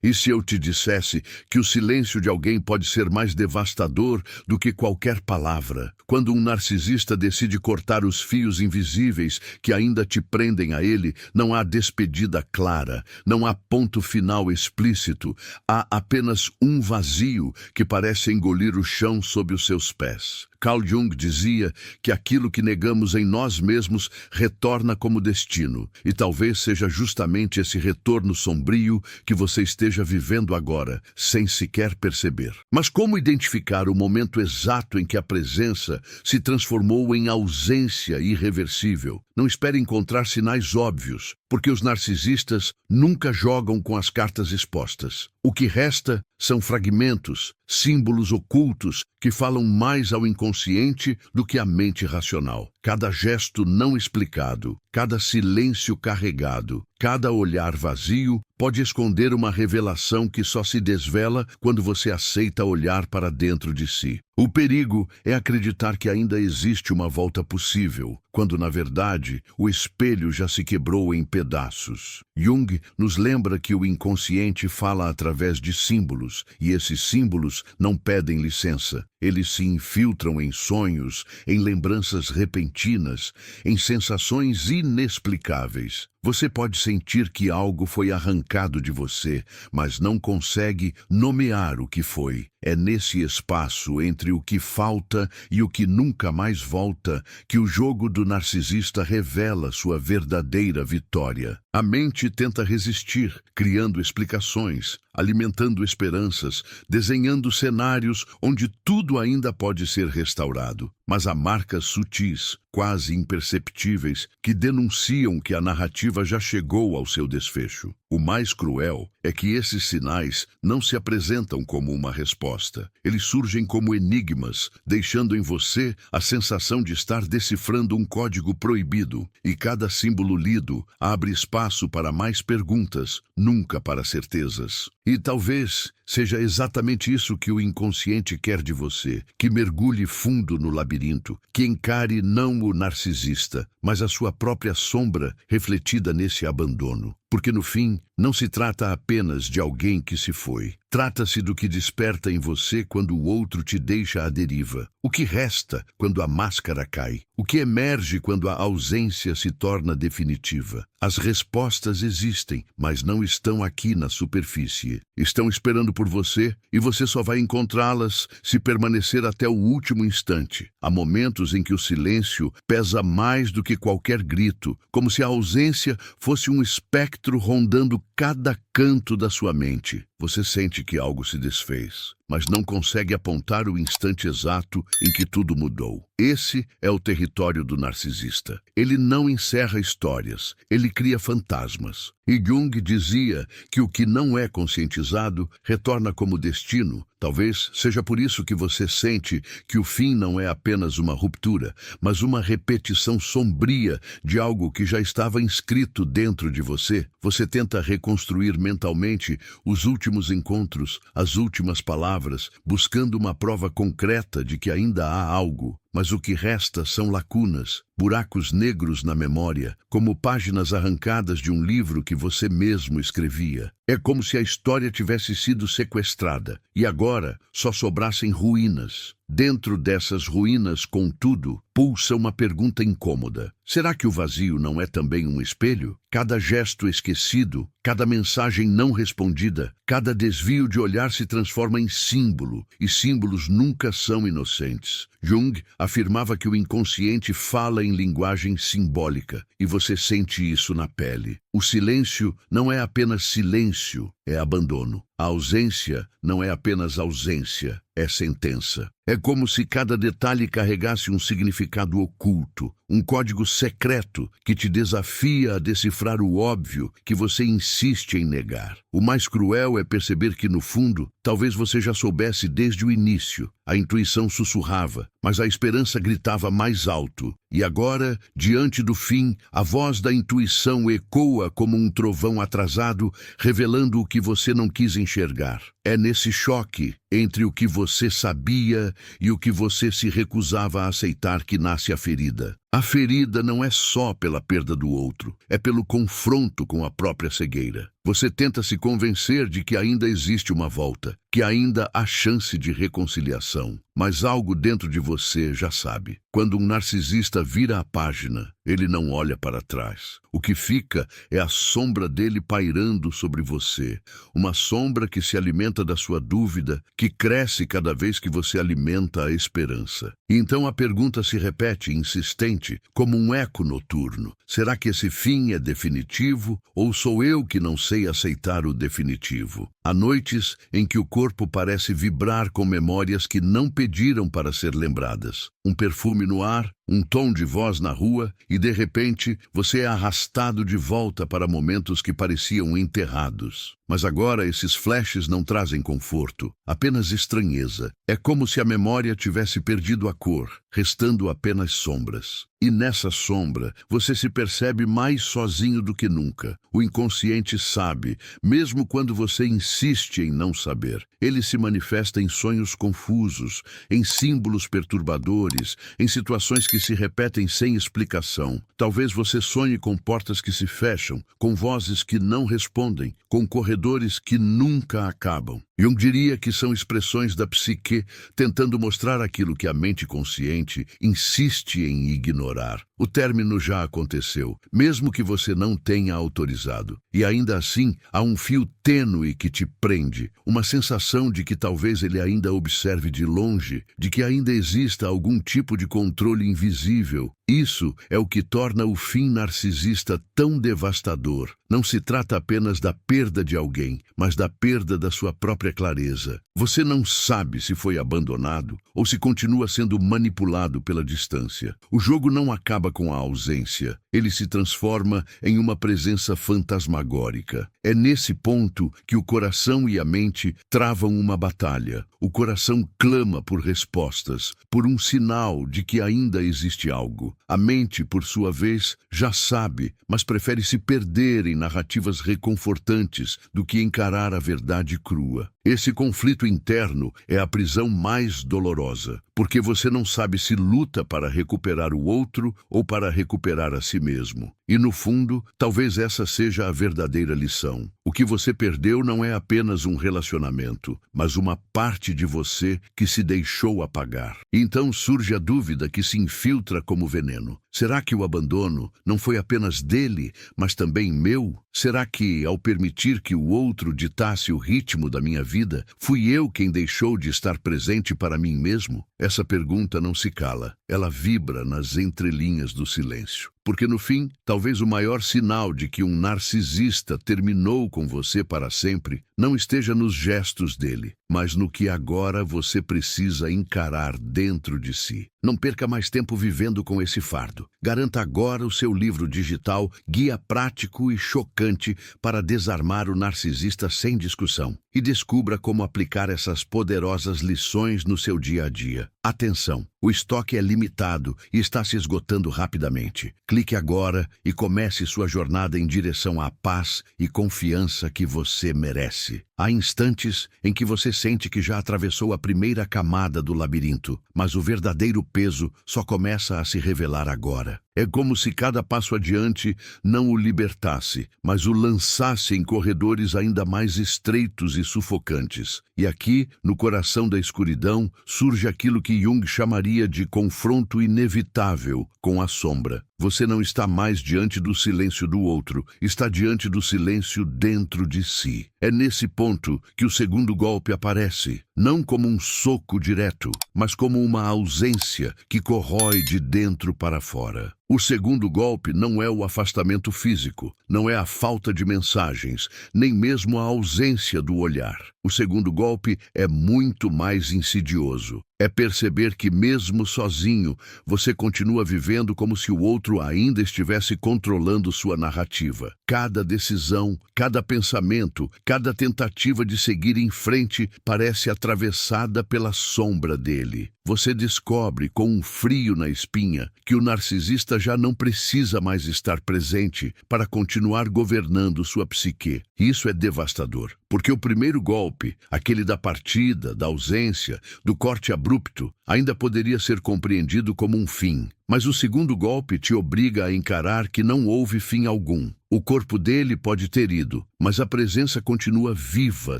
E se eu te dissesse que o silêncio de alguém pode ser mais devastador do que qualquer palavra? Quando um narcisista decide cortar os fios invisíveis que ainda te prendem a ele, não há despedida clara, não há ponto final explícito, há apenas um vazio que parece engolir o chão sob os seus pés. Carl Jung dizia que aquilo que negamos em nós mesmos retorna como destino, e talvez seja justamente esse retorno sombrio que você esteja vivendo agora, sem sequer perceber. Mas como identificar o momento exato em que a presença se transformou em ausência irreversível? Não espere encontrar sinais óbvios, porque os narcisistas nunca jogam com as cartas expostas. O que resta são fragmentos, símbolos ocultos que falam mais ao inconsciente do que à mente racional. Cada gesto não explicado, cada silêncio carregado, cada olhar vazio pode esconder uma revelação que só se desvela quando você aceita olhar para dentro de si. O perigo é acreditar que ainda existe uma volta possível, quando, na verdade, o espelho já se quebrou em pedaços. Jung nos lembra que o inconsciente fala através de símbolos, e esses símbolos não pedem licença. Eles se infiltram em sonhos, em lembranças repentinas, em sensações inexplicáveis. Você pode sentir que algo foi arrancado de você, mas não consegue nomear o que foi. É nesse espaço entre o que falta e o que nunca mais volta que o jogo do narcisista revela sua verdadeira vitória. A mente tenta resistir, criando explicações, alimentando esperanças, desenhando cenários onde tudo ainda pode ser restaurado. Mas há marcas sutis, quase imperceptíveis, que denunciam que a narrativa já chegou ao seu desfecho. O mais cruel é que esses sinais não se apresentam como uma resposta. Eles surgem como enigmas, deixando em você a sensação de estar decifrando um código proibido. E cada símbolo lido abre espaço para mais perguntas, nunca para certezas. E talvez seja exatamente isso que o inconsciente quer de você, que mergulhe fundo no labirinto, que encare não o narcisista, mas a sua própria sombra refletida nesse abandono. Porque no fim, não se trata apenas de alguém que se foi. Trata-se do que desperta em você quando o outro te deixa à deriva. O que resta quando a máscara cai. O que emerge quando a ausência se torna definitiva. As respostas existem, mas não estão aqui na superfície. Estão esperando por você e você só vai encontrá-las se permanecer até o último instante. Há momentos em que o silêncio pesa mais do que qualquer grito, como se a ausência fosse um espectro rondando cada canto da sua mente. Você sente que algo se desfez, mas não consegue apontar o instante exato em que tudo mudou. Esse é o território do narcisista. Ele não encerra histórias, ele cria fantasmas. E Jung dizia que o que não é conscientizado retorna como destino. Talvez seja por isso que você sente que o fim não é apenas uma ruptura, mas uma repetição sombria de algo que já estava inscrito dentro de você. Você tenta reconstruir mentalmente os últimos encontros, as últimas palavras, buscando uma prova concreta de que ainda há algo. Mas o que resta são lacunas, buracos negros na memória, como páginas arrancadas de um livro que você mesmo escrevia. É como se a história tivesse sido sequestrada e agora só sobrassem ruínas. Dentro dessas ruínas, contudo, pulsa uma pergunta incômoda. Será que o vazio não é também um espelho? Cada gesto esquecido, cada mensagem não respondida, cada desvio de olhar se transforma em símbolo, e símbolos nunca são inocentes. Jung afirmava que o inconsciente fala em linguagem simbólica, e você sente isso na pele. O silêncio não é apenas silêncio, é abandono. A ausência não é apenas ausência, é sentença. É como se cada detalhe carregasse um significado oculto, um código secreto que te desafia a decifrar o óbvio que você insiste em negar. O mais cruel é perceber que, no fundo, talvez você já soubesse desde o início. A intuição sussurrava, mas a esperança gritava mais alto. E agora, diante do fim, a voz da intuição ecoa como um trovão atrasado, revelando o que você não quis enxergar. É nesse choque entre o que você sabia e o que você se recusava a aceitar que nasce a ferida. A ferida não é só pela perda do outro, é pelo confronto com a própria cegueira. Você tenta se convencer de que ainda existe uma volta, que ainda há chance de reconciliação. Mas algo dentro de você já sabe. Quando um narcisista vira a página, ele não olha para trás. O que fica é a sombra dele pairando sobre você. Uma sombra que se alimenta da sua dúvida, que cresce cada vez que você alimenta a esperança. E então a pergunta se repete, insistente, como um eco noturno. Será que esse fim é definitivo ou sou eu que não sei aceitar o definitivo? Há noites em que o corpo parece vibrar com memórias que não pediram para ser lembradas. Um perfume no ar, um tom de voz na rua e, de repente, você é arrastado de volta para momentos que pareciam enterrados. Mas agora esses flashes não trazem conforto, apenas estranheza. É como se a memória tivesse perdido a cor, restando apenas sombras. E nessa sombra, você se percebe mais sozinho do que nunca. O inconsciente sabe, mesmo quando você insiste em não saber. Ele se manifesta em sonhos confusos, em símbolos perturbadores, em situações que se repetem sem explicação. Talvez você sonhe com portas que se fecham, com vozes que não respondem, com corredores que nunca acabam. Jung diria que são expressões da psique tentando mostrar aquilo que a mente consciente insiste em ignorar. O término já aconteceu, mesmo que você não tenha autorizado. E ainda assim, há um fio tênue que te prende, uma sensação de que talvez ele ainda observe de longe, de que ainda exista algum tipo de controle invisível. Isso é o que torna o fim narcisista tão devastador. Não se trata apenas da perda de alguém, mas da perda da sua própria clareza. Você não sabe se foi abandonado ou se continua sendo manipulado pela distância. O jogo não acaba com a ausência. Ele se transforma em uma presença fantasmagórica. É nesse ponto que o coração e a mente travam uma batalha. O coração clama por respostas, por um sinal de que ainda existe algo. A mente, por sua vez, já sabe, mas prefere se perder em narrativas reconfortantes do que encarar a verdade crua. Esse conflito interno é a prisão mais dolorosa, porque você não sabe se luta para recuperar o outro ou para recuperar a si mesmo. E no fundo, talvez essa seja a verdadeira lição. O que você perdeu não é apenas um relacionamento, mas uma parte de você que se deixou apagar. Então surge a dúvida que se infiltra como veneno. Será que o abandono não foi apenas dele, mas também meu? Será que, ao permitir que o outro ditasse o ritmo da minha vida, fui eu quem deixou de estar presente para mim mesmo? Essa pergunta não se cala. Ela vibra nas entrelinhas do silêncio. Porque no fim, talvez o maior sinal de que um narcisista terminou com você para sempre não esteja nos gestos dele, mas no que agora você precisa encarar dentro de si. Não perca mais tempo vivendo com esse fardo. Garanta agora o seu livro digital, Guia Prático e Chocante para Desarmar o Narcisista Sem Discussão. E descubra como aplicar essas poderosas lições no seu dia a dia. Atenção! O estoque é limitado e está se esgotando rapidamente. Clique agora e comece sua jornada em direção à paz e confiança que você merece. Há instantes em que você sente que já atravessou a primeira camada do labirinto, mas o verdadeiro peso só começa a se revelar agora. É como se cada passo adiante não o libertasse, mas o lançasse em corredores ainda mais estreitos e sufocantes. E aqui, no coração da escuridão, surge aquilo que Jung chamaria de confronto inevitável com a sombra. Você não está mais diante do silêncio do outro, está diante do silêncio dentro de si. É nesse ponto que o segundo golpe aparece, não como um soco direto, mas como uma ausência que corrói de dentro para fora. O segundo golpe não é o afastamento físico, não é a falta de mensagens, nem mesmo a ausência do olhar. O segundo golpe é muito mais insidioso. É perceber que mesmo sozinho, você continua vivendo como se o outro ainda estivesse controlando sua narrativa. Cada decisão, cada pensamento, cada tentativa de seguir em frente parece atravessada pela sombra dele. você descobre, com um frio na espinha, que o narcisista já não precisa mais estar presente para continuar governando sua psique. Isso é devastador, porque o primeiro golpe, aquele da partida, da ausência, do corte abrupto, ainda poderia ser compreendido como um fim. Mas o segundo golpe te obriga a encarar que não houve fim algum. O corpo dele pode ter ido, mas a presença continua viva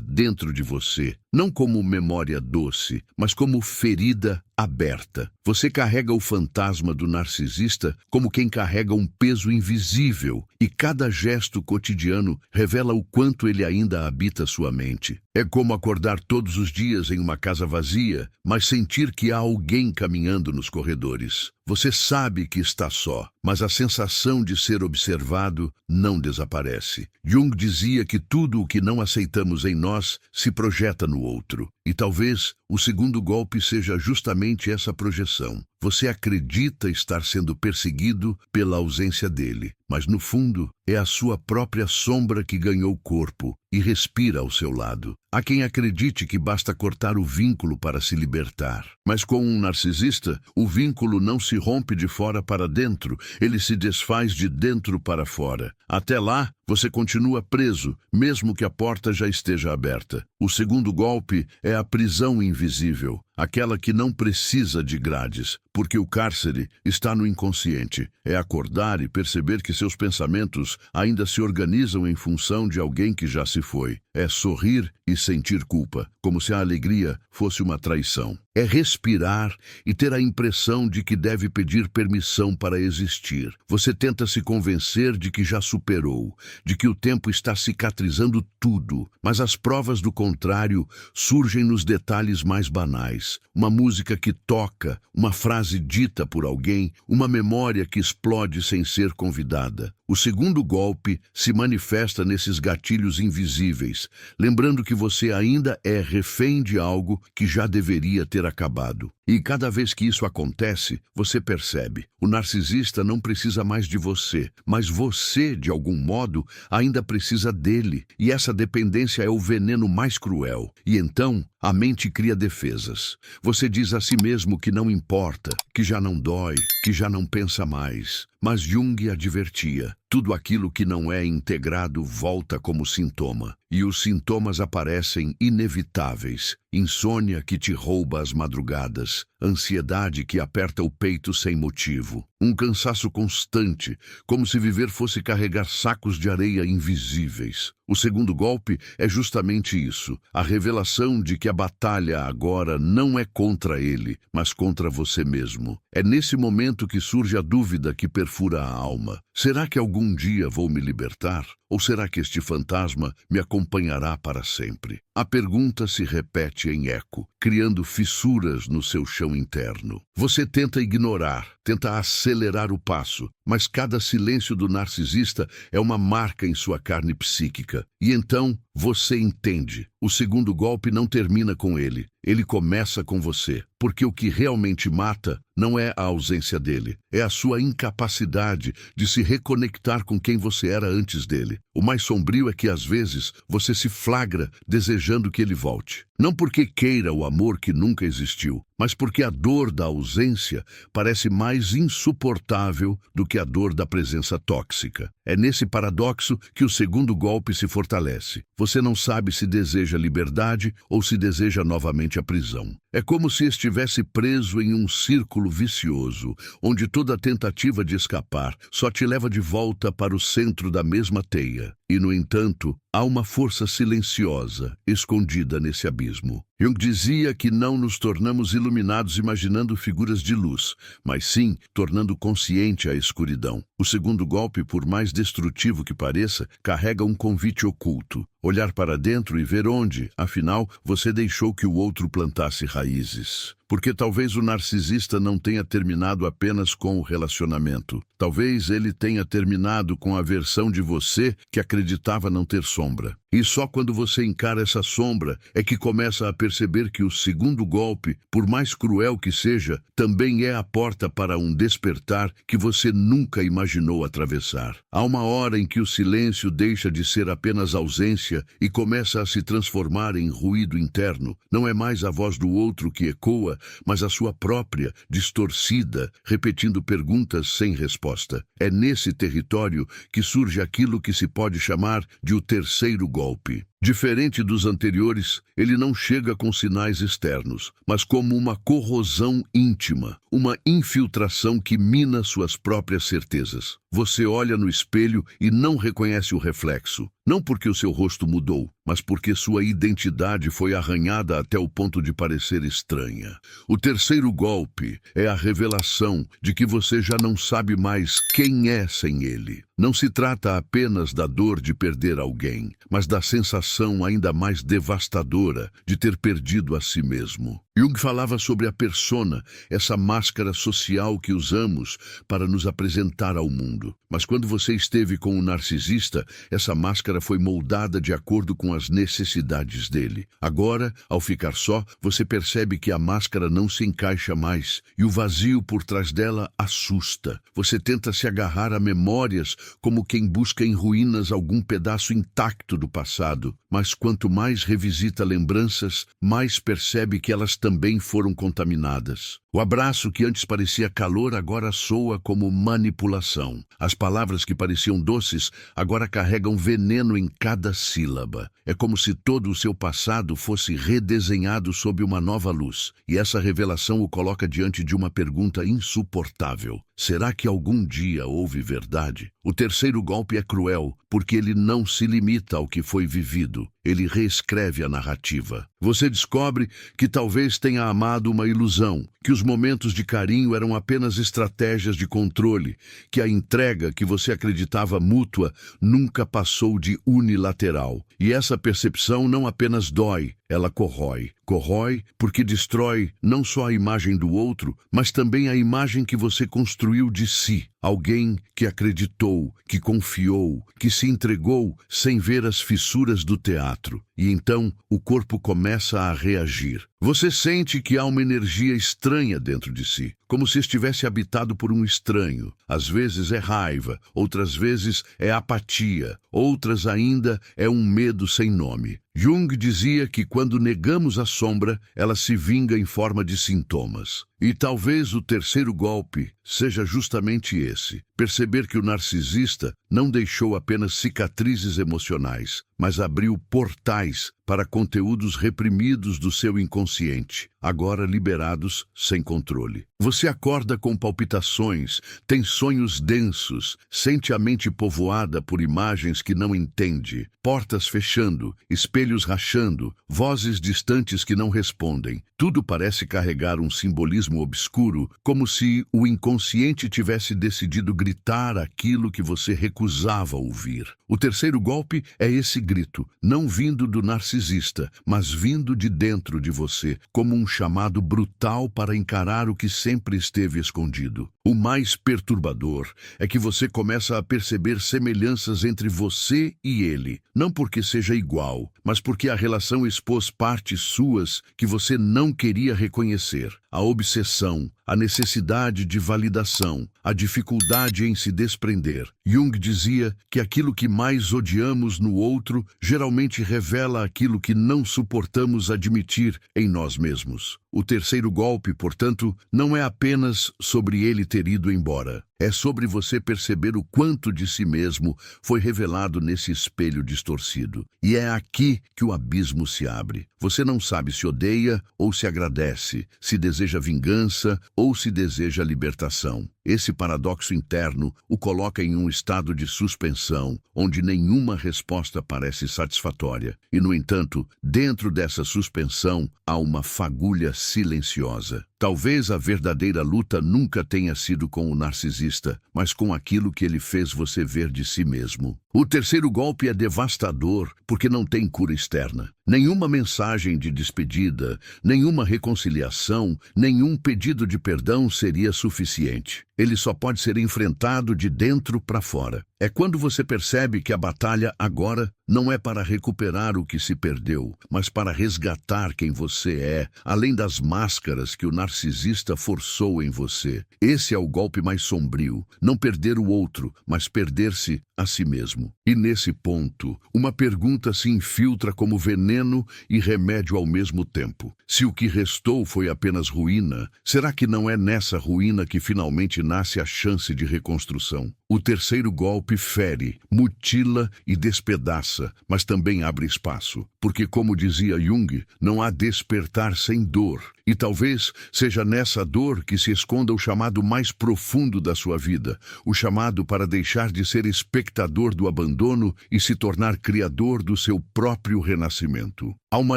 dentro de você, não como memória doce, mas como ferida aberta. Você carrega o fantasma do narcisista como quem carrega um peso invisível, e cada gesto cotidiano revela o quanto ele ainda habita sua mente. É como acordar todos os dias em uma casa vazia, mas sentir que há alguém caminhando nos corredores. Você sabe que está só, mas a sensação de ser observado não desaparece. Jung dizia que tudo o que não aceitamos em nós se projeta no outro. E talvez o segundo golpe seja justamente essa projeção. Você acredita estar sendo perseguido pela ausência dele, mas no fundo é a sua própria sombra que ganhou corpo e respira ao seu lado. Há quem acredite que basta cortar o vínculo para se libertar. Mas com um narcisista, o vínculo não se rompe de fora para dentro, ele se desfaz de dentro para fora. Até lá, você continua preso, mesmo que a porta já esteja aberta. O segundo golpe é a prisão invisível, aquela que não precisa de grades, porque o cárcere está no inconsciente. É acordar e perceber que seus pensamentos ainda se organizam em função de alguém que já se foi. É sorrir e sentir culpa, como se a alegria fosse uma traição. É respirar e ter a impressão de que deve pedir permissão para existir. Você tenta se convencer de que já superou, de que o tempo está cicatrizando tudo, mas as provas do contrário surgem nos detalhes mais banais. Uma música que toca, uma frase dita por alguém, uma memória que explode sem ser convidada. O segundo golpe se manifesta nesses gatilhos invisíveis, lembrando que você ainda é refém de algo que já deveria ter acabado. E cada vez que isso acontece, você percebe, o narcisista não precisa mais de você, mas você, de algum modo, ainda precisa dele, e essa dependência é o veneno mais cruel. E então, a mente cria defesas. Você diz a si mesmo que não importa, que já não dói, que já não pensa mais. Mas Jung advertia, tudo aquilo que não é integrado volta como sintoma, e os sintomas aparecem inevitáveis. Insônia que te rouba as madrugadas, ansiedade que aperta o peito sem motivo, um cansaço constante, como se viver fosse carregar sacos de areia invisíveis. O segundo golpe é justamente isso, a revelação de que a batalha agora não é contra ele, mas contra você mesmo. É nesse momento que surge a dúvida que perfura a alma. Será que algum dia vou me libertar? Ou será que este fantasma me acompanhará para sempre? A pergunta se repete em eco, criando fissuras no seu chão interno. Você tenta ignorar, tenta acelerar o passo, mas cada silêncio do narcisista é uma marca em sua carne psíquica. E então você entende. O segundo golpe não termina com ele. Ele começa com você, porque o que realmente mata não é a ausência dele, é a sua incapacidade de se reconectar com quem você era antes dele. O mais sombrio é que, às vezes, você se flagra desejando que ele volte. Não porque queira o amor que nunca existiu, mas porque a dor da ausência parece mais insuportável do que a dor da presença tóxica. É nesse paradoxo que o segundo golpe se fortalece. Você não sabe se deseja liberdade ou se deseja novamente a prisão. É como se estivesse preso em um círculo vicioso, onde toda tentativa de escapar só te leva de volta para o centro da mesma teia. E, no entanto, há uma força silenciosa, escondida nesse abismo. Jung dizia que não nos tornamos iluminados imaginando figuras de luz, mas sim tornando consciente a escuridão. O segundo golpe, por mais destrutivo que pareça, carrega um convite oculto. Olhar para dentro e ver onde, afinal, você deixou que o outro plantasse raízes. Porque talvez o narcisista não tenha terminado apenas com o relacionamento. Talvez ele tenha terminado com a versão de você que acreditava não ter sombra. E só quando você encara essa sombra é que começa a perceber que o segundo golpe, por mais cruel que seja, também é a porta para um despertar que você nunca imaginou imaginou atravessar. Há uma hora em que o silêncio deixa de ser apenas ausência e começa a se transformar em ruído interno. Não é mais a voz do outro que ecoa, mas a sua própria, distorcida, repetindo perguntas sem resposta. É nesse território que surge aquilo que se pode chamar de o terceiro golpe. Diferente dos anteriores, ele não chega com sinais externos, mas como uma corrosão íntima, uma infiltração que mina suas próprias certezas. Você olha no espelho e não reconhece o reflexo, não porque o seu rosto mudou, mas porque sua identidade foi arranhada até o ponto de parecer estranha. O terceiro golpe é a revelação de que você já não sabe mais quem é sem ele. Não se trata apenas da dor de perder alguém, mas da sensação ainda mais devastadora de ter perdido a si mesmo. Jung falava sobre a persona, essa máscara social que usamos para nos apresentar ao mundo. Mas quando você esteve com o narcisista, essa máscara foi moldada de acordo com as necessidades dele. Agora, ao ficar só, você percebe que a máscara não se encaixa mais e o vazio por trás dela assusta. Você tenta se agarrar a memórias como quem busca em ruínas algum pedaço intacto do passado. Mas quanto mais revisita lembranças, mais percebe que elas também foram contaminadas. O abraço que antes parecia calor agora soa como manipulação. As palavras que pareciam doces agora carregam veneno em cada sílaba. É como se todo o seu passado fosse redesenhado sob uma nova luz. E essa revelação o coloca diante de uma pergunta insuportável. Será que algum dia houve verdade? O terceiro golpe é cruel, porque ele não se limita ao que foi vivido. Ele reescreve a narrativa. Você descobre que talvez tenha amado uma ilusão, que os momentos de carinho eram apenas estratégias de controle, que a entrega que você acreditava mútua nunca passou de unilateral. E essa percepção não apenas dói, ela corrói. Corrói porque destrói não só a imagem do outro, mas também a imagem que você construiu de si. Alguém que acreditou, que confiou, que se entregou sem ver as fissuras do teatro. E então o corpo começa a reagir. Você sente que há uma energia estranha dentro de si, como se estivesse habitado por um estranho. Às vezes é raiva, outras vezes é apatia, outras ainda é um medo sem nome. Jung dizia que quando negamos a sombra, ela se vinga em forma de sintomas. E talvez o terceiro golpe seja justamente esse: perceber que o narcisista não deixou apenas cicatrizes emocionais, mas abriu portais para conteúdos reprimidos do seu inconsciente, agora liberados sem controle. Você acorda com palpitações, tem sonhos densos, sente a mente povoada por imagens que não entende, portas fechando, espelhos rachando, vozes distantes que não respondem. Tudo parece carregar um simbolismo obscuro, como se o inconsciente tivesse decidido gritar aquilo que você recusava ouvir. O terceiro golpe é esse grito, não vindo do narcisista, mas vindo de dentro de você, como um chamado brutal para encarar o que sempre esteve escondido. O mais perturbador é que você começa a perceber semelhanças entre você e ele, não porque seja igual, mas porque a relação expôs partes suas que você não queria reconhecer. A obsessão, a necessidade de validação, a dificuldade em se desprender. Jung dizia que aquilo que mais odiamos no outro geralmente revela aquilo que não suportamos admitir em nós mesmos. O terceiro golpe, portanto, não é apenas sobre ele ter ido embora. É sobre você perceber o quanto de si mesmo foi revelado nesse espelho distorcido. E é aqui que o abismo se abre. Você não sabe se odeia ou se agradece, se deseja vingança ou se deseja libertação. Esse paradoxo interno o coloca em um estado de suspensão, onde nenhuma resposta parece satisfatória. E, no entanto, dentro dessa suspensão há uma fagulha silenciosa. Talvez a verdadeira luta nunca tenha sido com o narcisista, mas com aquilo que ele fez você ver de si mesmo. O terceiro golpe é devastador porque não tem cura externa. Nenhuma mensagem de despedida, nenhuma reconciliação, nenhum pedido de perdão seria suficiente. Ele só pode ser enfrentado de dentro para fora. É quando você percebe que a batalha agora não é para recuperar o que se perdeu, mas para resgatar quem você é, além das máscaras que o narcisista forçou em você. Esse é o golpe mais sombrio, não perder o outro, mas perder-se a si mesmo. E nesse ponto, uma pergunta se infiltra como veneno e remédio ao mesmo tempo. Se o que restou foi apenas ruína, será que não é nessa ruína que finalmente nasce a chance de reconstrução? O terceiro golpe fere, mutila e despedaça, mas também abre espaço. Porque, como dizia Jung, não há despertar sem dor. E talvez seja nessa dor que se esconda o chamado mais profundo da sua vida, o chamado para deixar de ser espectador do abandono e se tornar criador do seu próprio renascimento. Há uma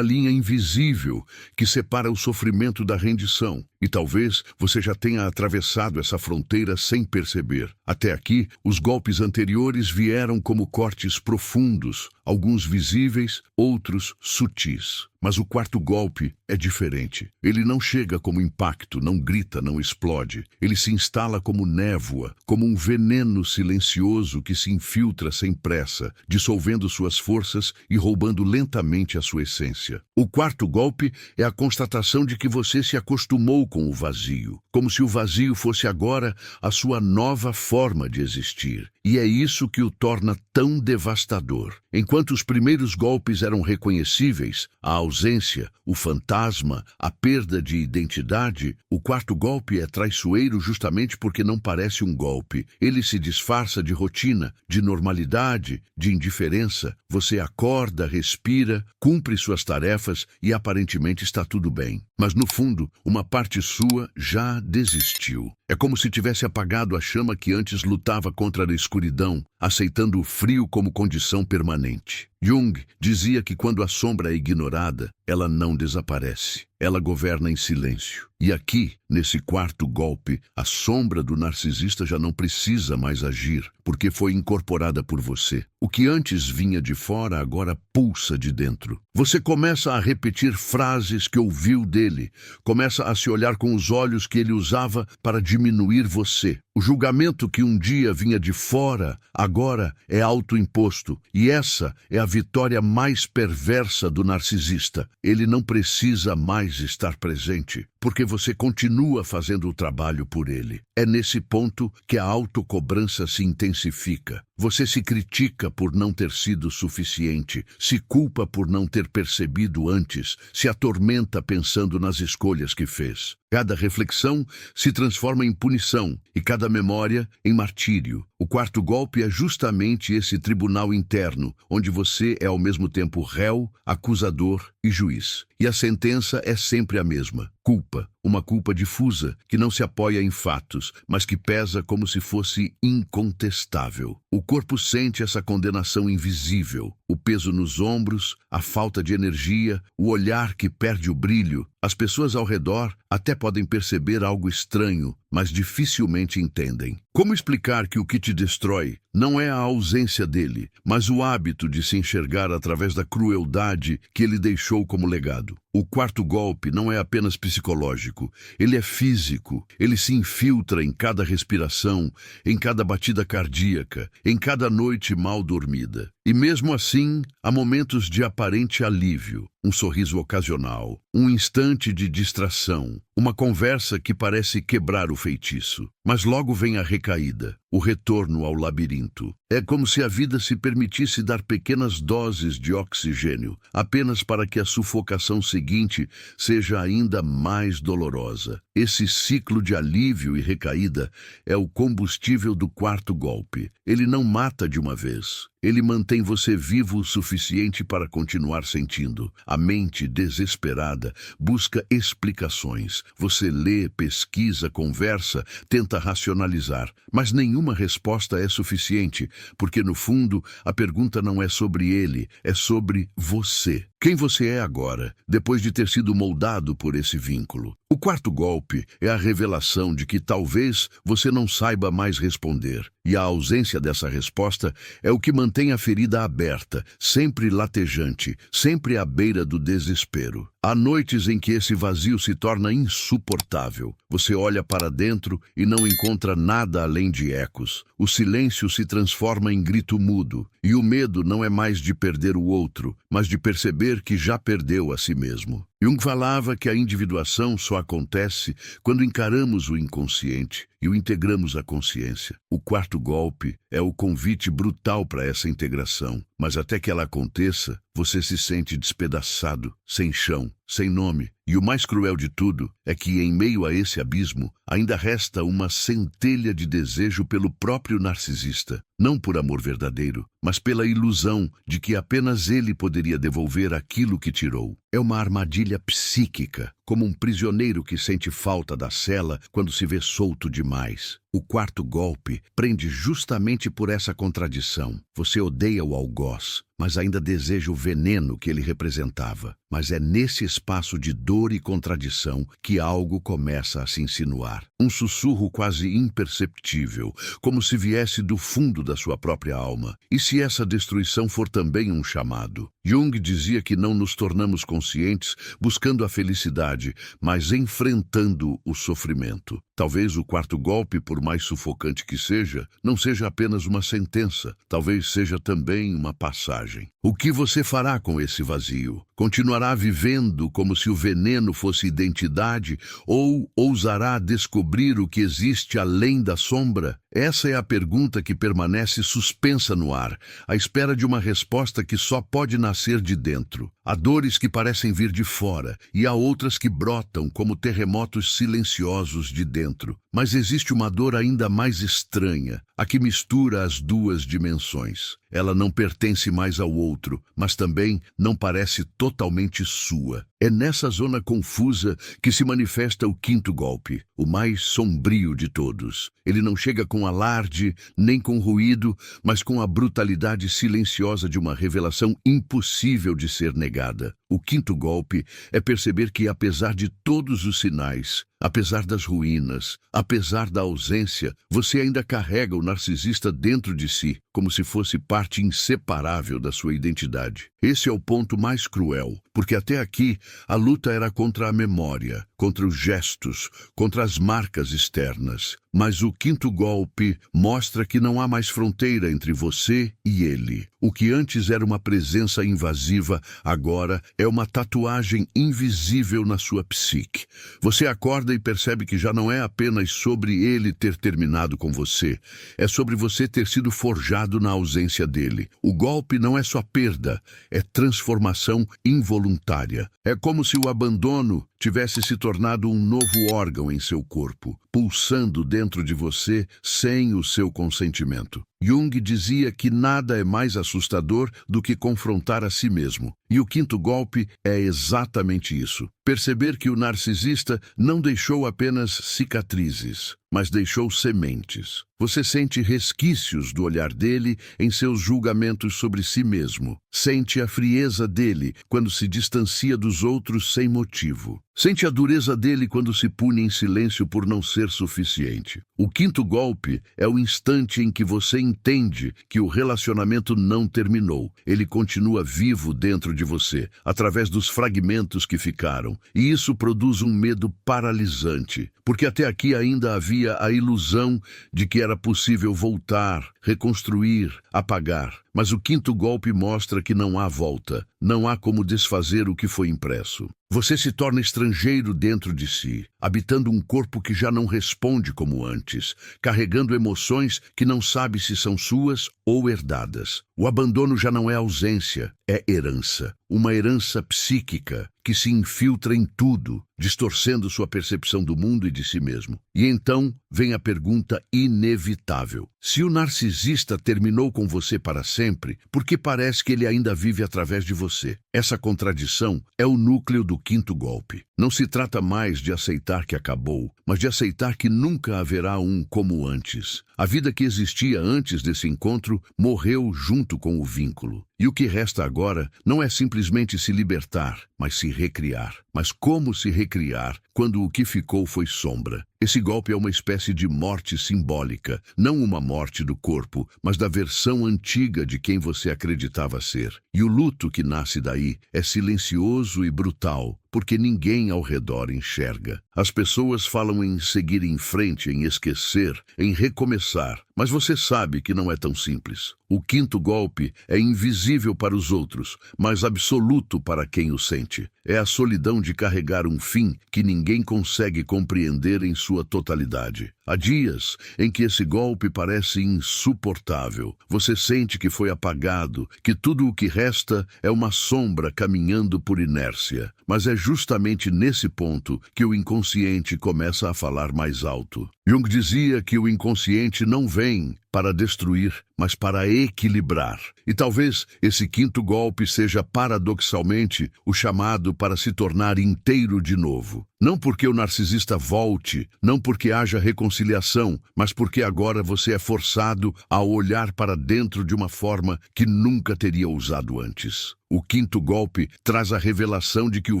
linha invisível que separa o sofrimento da rendição, e talvez você já tenha atravessado essa fronteira sem perceber. Até aqui, os golpes anteriores vieram como cortes profundos, alguns visíveis, outros sutis. Mas o quarto golpe é diferente. Ele não chega como impacto, não grita, não explode. Ele se instala como névoa, como um veneno silencioso que se infiltra sem pressa, dissolvendo suas forças e roubando lentamente a sua essência. O quarto golpe é a constatação de que você se acostumou com o vazio, como se o vazio fosse agora a sua nova forma de existir. E é isso que o torna tão devastador. Enquanto os primeiros golpes eram reconhecíveis, a ausência, o fantasma, a perda de identidade, o quarto golpe é traiçoeiro justamente porque não parece um golpe. Ele se disfarça de rotina, de normalidade, de indiferença. Você acorda, respira, cumpre suas tarefas e aparentemente está tudo bem. Mas no fundo, uma parte sua já desistiu. É como se tivesse apagado a chama que antes lutava contra a escuridão, aceitando o frio como condição permanente. Jung dizia que quando a sombra é ignorada, ela não desaparece. Ela governa em silêncio. E aqui, nesse quarto golpe, a sombra do narcisista já não precisa mais agir, porque foi incorporada por você. O que antes vinha de fora agora pulsa de dentro. Você começa a repetir frases que ouviu dele, começa a se olhar com os olhos que ele usava para diminuir você. O julgamento que um dia vinha de fora, agora é autoimposto. E essa é a vitória mais perversa do narcisista. Ele não precisa mais estar presente, porque você continua fazendo o trabalho por ele. É nesse ponto que a autocobrança se intensifica. Você se critica por não ter sido suficiente, se culpa por não ter percebido antes, se atormenta pensando nas escolhas que fez. Cada reflexão se transforma em punição e cada memória em martírio. O quarto golpe é justamente esse tribunal interno, onde você é ao mesmo tempo réu, acusador e juiz. E a sentença é sempre a mesma: culpa. Uma culpa difusa, que não se apoia em fatos, mas que pesa como se fosse incontestável. O corpo sente essa condenação invisível, o peso nos ombros, a falta de energia, o olhar que perde o brilho. As pessoas ao redor até podem perceber algo estranho, mas dificilmente entendem. Como explicar que o que te destrói não é a ausência dele, mas o hábito de se enxergar através da crueldade que ele deixou como legado? O quarto golpe não é apenas psicológico, ele é físico. Ele se infiltra em cada respiração, em cada batida cardíaca, em cada noite mal dormida. E mesmo assim, há momentos de aparente alívio, um sorriso ocasional, um instante de distração, uma conversa que parece quebrar o feitiço. Mas logo vem a recaída, o retorno ao labirinto. É como se a vida se permitisse dar pequenas doses de oxigênio, apenas para que a sufocação seguinte seja ainda mais dolorosa. Esse ciclo de alívio e recaída é o combustível do quarto golpe. Ele não mata de uma vez. Ele mantém você vivo o suficiente para continuar sentindo. A mente desesperada busca explicações. Você lê, pesquisa, conversa, tenta racionalizar, mas nenhuma resposta é suficiente, porque no fundo a pergunta não é sobre ele, é sobre você. Quem você é agora, depois de ter sido moldado por esse vínculo? O quarto golpe é a revelação de que talvez você não saiba mais responder, e a ausência dessa resposta é o que mantém a ferida aberta, sempre latejante, sempre à beira do desespero. A Há noites em que esse vazio se torna insuportável. Você olha para dentro e não encontra nada além de ecos. O silêncio se transforma em grito mudo, e o medo não é mais de perder o outro, mas de perceber que já perdeu a si mesmo. Jung falava que a individuação só acontece quando encaramos o inconsciente e o integramos à consciência. O quarto golpe é o convite brutal para essa integração, mas até que ela aconteça, você se sente despedaçado, sem chão, sem nome. E o mais cruel de tudo é que, em meio a esse abismo, ainda resta uma centelha de desejo pelo próprio narcisista, não por amor verdadeiro, mas pela ilusão de que apenas ele poderia devolver aquilo que tirou. É uma armadilha psíquica, como um prisioneiro que sente falta da cela quando se vê solto demais. O quarto golpe prende justamente por essa contradição. Você odeia o algoz, mas ainda deseja o veneno que ele representava. Mas é nesse espaço de dor e contradição que algo começa a se insinuar. Um sussurro quase imperceptível, como se viesse do fundo da sua própria alma. E se essa destruição for também um chamado? Jung dizia que não nos tornamos conscientes buscando a felicidade, mas enfrentando o sofrimento. Talvez o quarto golpe, por mais sufocante que seja, não seja apenas uma sentença, talvez seja também uma passagem. O que você fará com esse vazio? Continuará vivendo como se o veneno fosse identidade ou ousará descobrir o que existe além da sombra? Essa é a pergunta que permanece suspensa no ar, à espera de uma resposta que só pode nascer de dentro. Há dores que parecem vir de fora e há outras que brotam como terremotos silenciosos de dentro. Mas existe uma dor ainda mais estranha, a que mistura as duas dimensões. Ela não pertence mais ao outro, mas também não parece totalmente sua. É nessa zona confusa que se manifesta o quinto golpe, o mais sombrio de todos. Ele não chega com alarde, nem com ruído, mas com a brutalidade silenciosa de uma revelação impossível de ser negada. O quinto golpe é perceber que, apesar de todos os sinais, apesar das ruínas, apesar da ausência, você ainda carrega o narcisista dentro de si, como se fosse parte inseparável da sua identidade. Esse é o ponto mais cruel, porque até aqui a luta era contra a memória, contra os gestos, contra as marcas externas. Mas o quinto golpe mostra que não há mais fronteira entre você e ele. O que antes era uma presença invasiva, agora é uma tatuagem invisível na sua psique. Você acorda e percebe que já não é apenas sobre ele ter terminado com você, é sobre você ter sido forjado na ausência dele. O golpe não é só perda, é transformação involuntária. É como se o abandono tivesse se tornado um novo órgão em seu corpo, pulsando dentro de você sem o seu consentimento. Jung dizia que nada é mais assustador do que confrontar a si mesmo. E o quinto golpe é exatamente isso. Perceber que o narcisista não deixou apenas cicatrizes, mas deixou sementes. Você sente resquícios do olhar dele em seus julgamentos sobre si mesmo. Sente a frieza dele quando se distancia dos outros sem motivo. Sente a dureza dele quando se pune em silêncio por não ser suficiente. O quinto golpe é o instante em que você entende que o relacionamento não terminou. Ele continua vivo dentro de você, através dos fragmentos que ficaram. E isso produz um medo paralisante, porque até aqui ainda havia a ilusão de que era possível voltar, reconstruir, apagar. Mas o quinto golpe mostra que não há volta, não há como desfazer o que foi impresso. Você se torna estrangeiro dentro de si, habitando um corpo que já não responde como antes, carregando emoções que não sabe se são suas ou herdadas. O abandono já não é ausência, é herança. Uma herança psíquica que se infiltra em tudo, distorcendo sua percepção do mundo e de si mesmo. E então vem a pergunta inevitável. Se o narcisista terminou com você para sempre, por que parece que ele ainda vive através de você? Essa contradição é o núcleo do quinto golpe. Não se trata mais de aceitar que acabou, mas de aceitar que nunca haverá um como antes. A vida que existia antes desse encontro morreu junto com o vínculo. E o que resta agora não é simplesmente se libertar, mas se recriar. Mas como se recriar quando o que ficou foi sombra. Esse golpe é uma espécie de morte simbólica, não uma morte do corpo, mas da versão antiga de quem você acreditava ser. E o luto que nasce daí é silencioso e brutal, porque ninguém ao redor enxerga. As pessoas falam em seguir em frente, em esquecer, em recomeçar, mas você sabe que não é tão simples. O quinto golpe é invisível para os outros, mas absoluto para quem o sente. É a solidão de carregar um fim que ninguém consegue compreender em sua totalidade. Há dias em que esse golpe parece insuportável. Você sente que foi apagado, que tudo o que resta é uma sombra caminhando por inércia. Mas é justamente nesse ponto que o inconsciente começa a falar mais alto. Jung dizia que o inconsciente não vem para destruir, mas para equilibrar. E talvez esse quinto golpe seja paradoxalmente o chamado para se tornar inteiro de novo. Não porque o narcisista volte, não porque haja reconciliação, mas porque agora você é forçado a olhar para dentro de uma forma que nunca teria usado antes. O quinto golpe traz a revelação de que o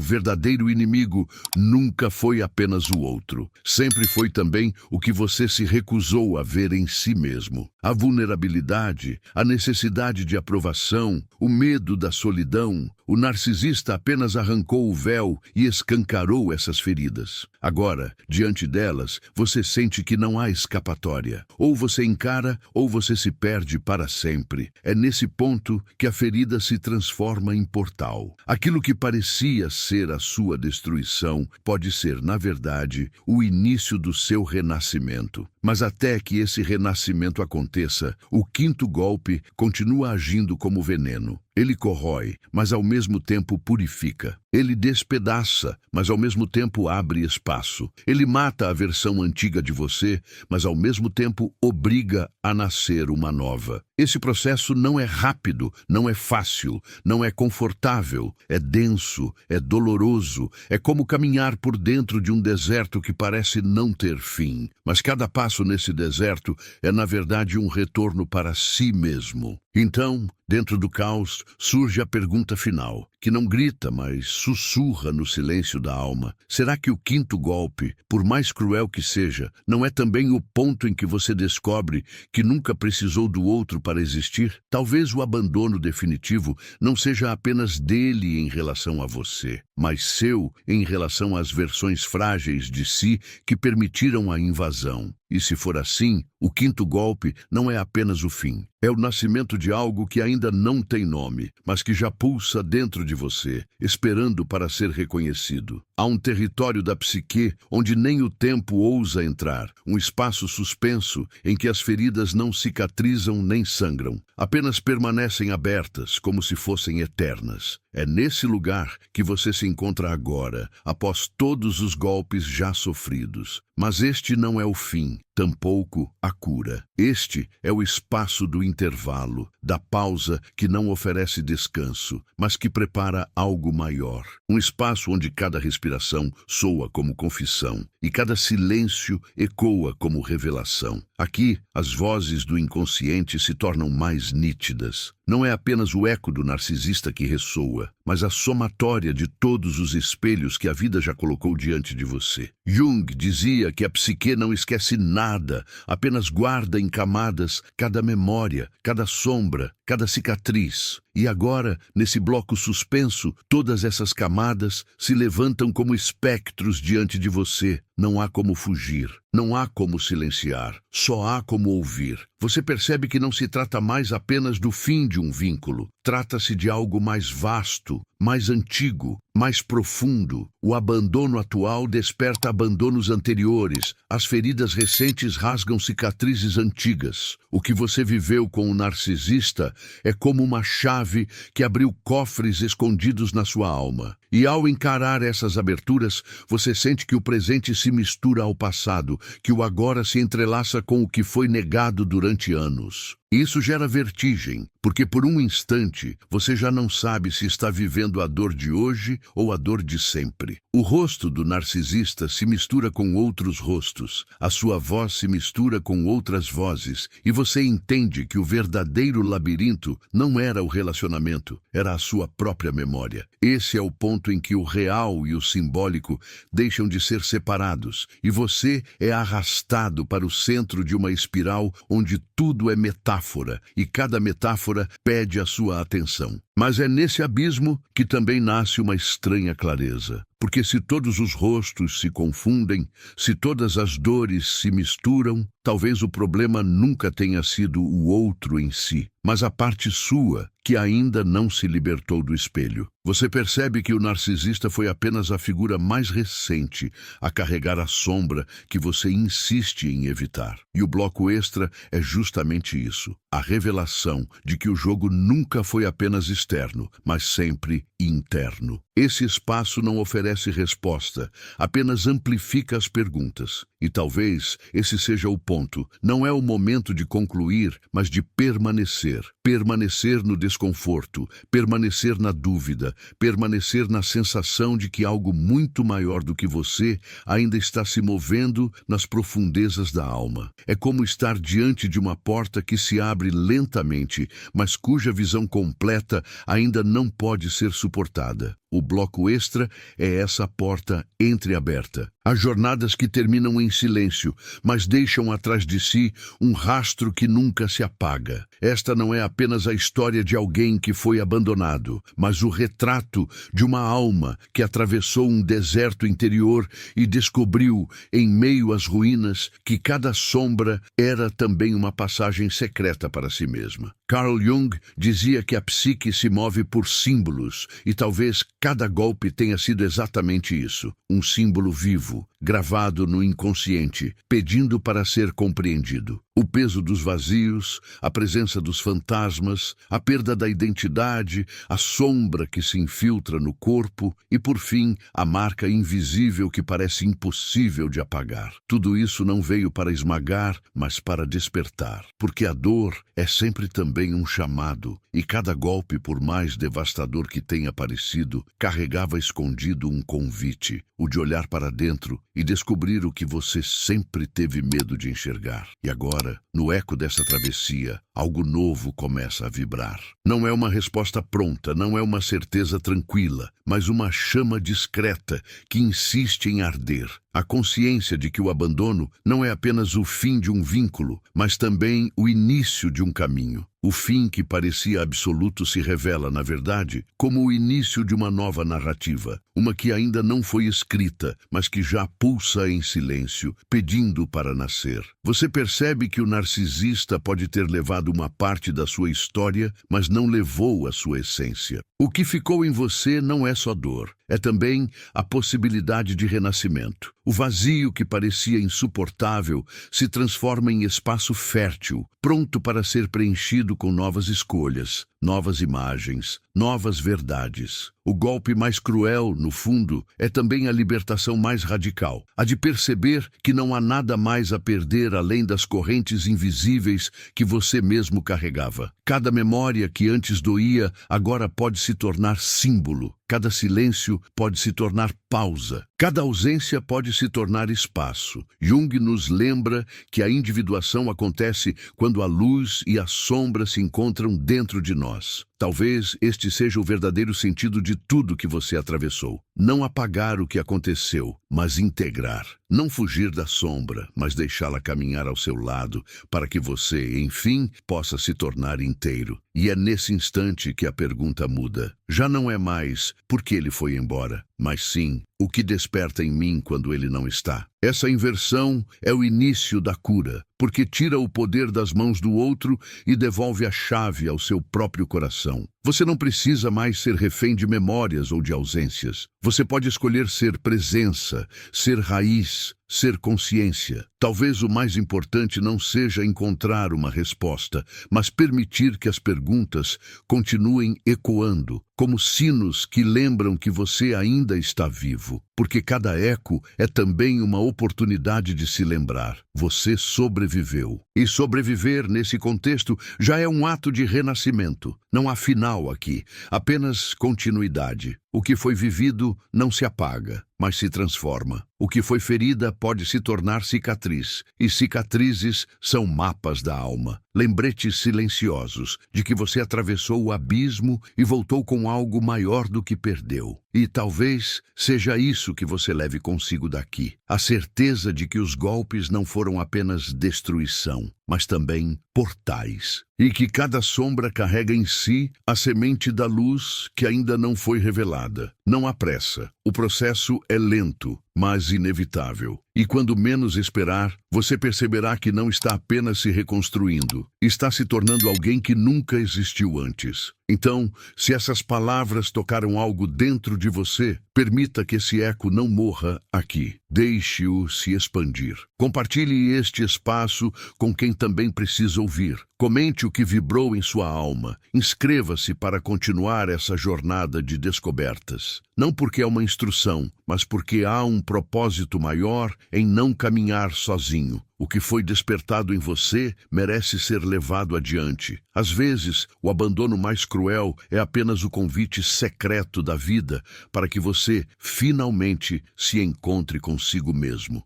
verdadeiro inimigo nunca foi apenas o outro. Sempre foi também o que você se recusou a ver em si mesmo. A vulnerabilidade, a necessidade de aprovação, o medo da solidão. O narcisista apenas arrancou o véu e escancarou essas feridas. Agora, diante delas, você sente que não há escapatória. Ou você encara, ou você se perde para sempre. É nesse ponto que a ferida se transforma em portal. Aquilo que parecia ser a sua destruição pode ser, na verdade, o início do seu renascimento. Mas até que esse renascimento aconteça, o quinto golpe continua agindo como veneno. Ele corrói, mas ao mesmo tempo purifica. Ele despedaça, mas ao mesmo tempo abre espaço. Ele mata a versão antiga de você, mas ao mesmo tempo obriga a nascer uma nova. Esse processo não é rápido, não é fácil, não é confortável, é denso, é doloroso, é como caminhar por dentro de um deserto que parece não ter fim. Mas cada passo nesse deserto é, na verdade, um retorno para si mesmo. Então, dentro do caos, surge a pergunta final, que não grita, mas sussurra no silêncio da alma. Será que o quinto golpe, por mais cruel que seja, não é também o ponto em que você descobre que nunca precisou do outro para existir? Talvez o abandono definitivo não seja apenas dele em relação a você, mas seu em relação às versões frágeis de si que permitiram a invasão. E se for assim, o quinto golpe não é apenas o fim. É o nascimento de algo que ainda não tem nome, mas que já pulsa dentro de você, esperando para ser reconhecido. Há um território da psique onde nem o tempo ousa entrar, um espaço suspenso em que as feridas não cicatrizam nem sangram, apenas permanecem abertas como se fossem eternas. É nesse lugar que você se encontra agora, após todos os golpes já sofridos. Mas este não é o fim, tampouco a cura. Este é o espaço do intervalo, da pausa que não oferece descanso, mas que prepara algo maior. Um espaço onde cada respiração soa como confissão e cada silêncio ecoa como revelação. Aqui, as vozes do inconsciente se tornam mais nítidas. Não é apenas o eco do narcisista que ressoa, mas a somatória de todos os espelhos que a vida já colocou diante de você. Jung dizia que a psique não esquece nada, apenas guarda em camadas cada memória, cada sombra, cada cicatriz. E agora, nesse bloco suspenso, todas essas camadas se levantam como espectros diante de você. Não há como fugir, não há como silenciar, só há como ouvir. Você percebe que não se trata mais apenas do fim de um vínculo. Trata-se de algo mais vasto, mais antigo, mais profundo. O abandono atual desperta abandonos anteriores. As feridas recentes rasgam cicatrizes antigas. O que você viveu com o narcisista é como uma chave que abriu cofres escondidos na sua alma. E ao encarar essas aberturas, você sente que o presente se mistura ao passado, que o agora se entrelaça com o que foi negado durante anos. Isso gera vertigem, porque por um instante você já não sabe se está vivendo a dor de hoje ou a dor de sempre. O rosto do narcisista se mistura com outros rostos, a sua voz se mistura com outras vozes, e você entende que o verdadeiro labirinto não era o relacionamento, era a sua própria memória. Esse é o ponto ponto em que o real e o simbólico deixam de ser separados, e você é arrastado para o centro de uma espiral onde tudo é metáfora, e cada metáfora pede a sua atenção. Mas é nesse abismo que também nasce uma estranha clareza. Porque se todos os rostos se confundem, se todas as dores se misturam, talvez o problema nunca tenha sido o outro em si, mas a parte sua que ainda não se libertou do espelho. Você percebe que o narcisista foi apenas a figura mais recente a carregar a sombra que você insiste em evitar. E o bloco extra é justamente isso, a revelação de que o jogo nunca foi apenas externo, mas sempre interno. Esse espaço não oferece resposta, apenas amplifica as perguntas. E talvez esse seja o ponto. Não é o momento de concluir, mas de permanecer. Permanecer no desconforto, permanecer na dúvida, permanecer na sensação de que algo muito maior do que você ainda está se movendo nas profundezas da alma. É como estar diante de uma porta que se abre lentamente, mas cuja visão completa ainda não pode ser suportada. O bloco extra é essa porta entreaberta. Há jornadas que terminam em silêncio, mas deixam atrás de si um rastro que nunca se apaga. Esta não é apenas a história de alguém que foi abandonado, mas o retrato de uma alma que atravessou um deserto interior e descobriu, em meio às ruínas, que cada sombra era também uma passagem secreta para si mesma. Carl Jung dizia que a psique se move por símbolos, e talvez cada golpe tenha sido exatamente isso, um símbolo vivo, gravado no inconsciente, pedindo para ser compreendido. O peso dos vazios, a presença dos fantasmas, a perda da identidade, a sombra que se infiltra no corpo e, por fim, a marca invisível que parece impossível de apagar. Tudo isso não veio para esmagar, mas para despertar, porque a dor é sempre também um chamado, e cada golpe, por mais devastador que tenha parecido, carregava escondido um convite, o de olhar para dentro e descobrir o que você sempre teve medo de enxergar. E agora, no eco dessa travessia, algo novo começa a vibrar. Não é uma resposta pronta, não é uma certeza tranquila, mas uma chama discreta que insiste em arder. A consciência de que o abandono não é apenas o fim de um vínculo, mas também o início de um caminho. O fim que parecia absoluto se revela, na verdade, como o início de uma nova narrativa, uma que ainda não foi escrita, mas que já pulsa em silêncio, pedindo para nascer. Você percebe que o narcisista pode ter levado uma parte da sua história, mas não levou a sua essência. O que ficou em você não é só dor, é também a possibilidade de renascimento. O vazio que parecia insuportável se transforma em espaço fértil, pronto para ser preenchido com novas escolhas, novas imagens, novas verdades. O golpe mais cruel, no fundo, é também a libertação mais radical, a de perceber que não há nada mais a perder além das correntes invisíveis que você mesmo carregava. Cada memória que antes doía, agora pode se tornar símbolo. Cada silêncio pode se tornar pausa. Cada ausência pode se tornar espaço. Jung nos lembra que a individuação acontece quando a luz e a sombra se encontram dentro de nós. Talvez este seja o verdadeiro sentido de tudo que você atravessou. Não apagar o que aconteceu, mas integrar. Não fugir da sombra, mas deixá-la caminhar ao seu lado, para que você, enfim, possa se tornar inteiro. E é nesse instante que a pergunta muda. Já não é mais por que ele foi embora, mas sim o que desperta em mim quando ele não está. Essa inversão é o início da cura, porque tira o poder das mãos do outro e devolve a chave ao seu próprio coração. Você não precisa mais ser refém de memórias ou de ausências. Você pode escolher ser presença, ser raiz, ser consciência. Talvez o mais importante não seja encontrar uma resposta, mas permitir que as perguntas continuem ecoando, como sinos que lembram que você ainda está vivo. Porque cada eco é também uma oportunidade de se lembrar. Você sobreviveu. E sobreviver nesse contexto já é um ato de renascimento. Não há final aqui, apenas continuidade. O que foi vivido não se apaga, mas se transforma. O que foi ferida pode se tornar cicatriz, e cicatrizes são mapas da alma. Lembretes silenciosos de que você atravessou o abismo e voltou com algo maior do que perdeu. E talvez seja isso que você leve consigo daqui. A certeza de que os golpes não foram apenas destruição, mas também portais. E que cada sombra carrega em si a semente da luz que ainda não foi revelada. Não há pressa. O processo é lento, mas inevitável. E quando menos esperar, você perceberá que não está apenas se reconstruindo, está se tornando alguém que nunca existiu antes. Então, se essas palavras tocaram algo dentro de você, permita que esse eco não morra aqui. Deixe-o se expandir. Compartilhe este espaço com quem também precisa ouvir. Comente o que vibrou em sua alma. Inscreva-se para continuar essa jornada de descobertas. Não porque é uma instrução, mas porque há um propósito maior em não caminhar sozinho. O que foi despertado em você merece ser levado adiante. Às vezes, o abandono mais cruel é apenas o convite secreto da vida para que você finalmente se encontre consigo mesmo.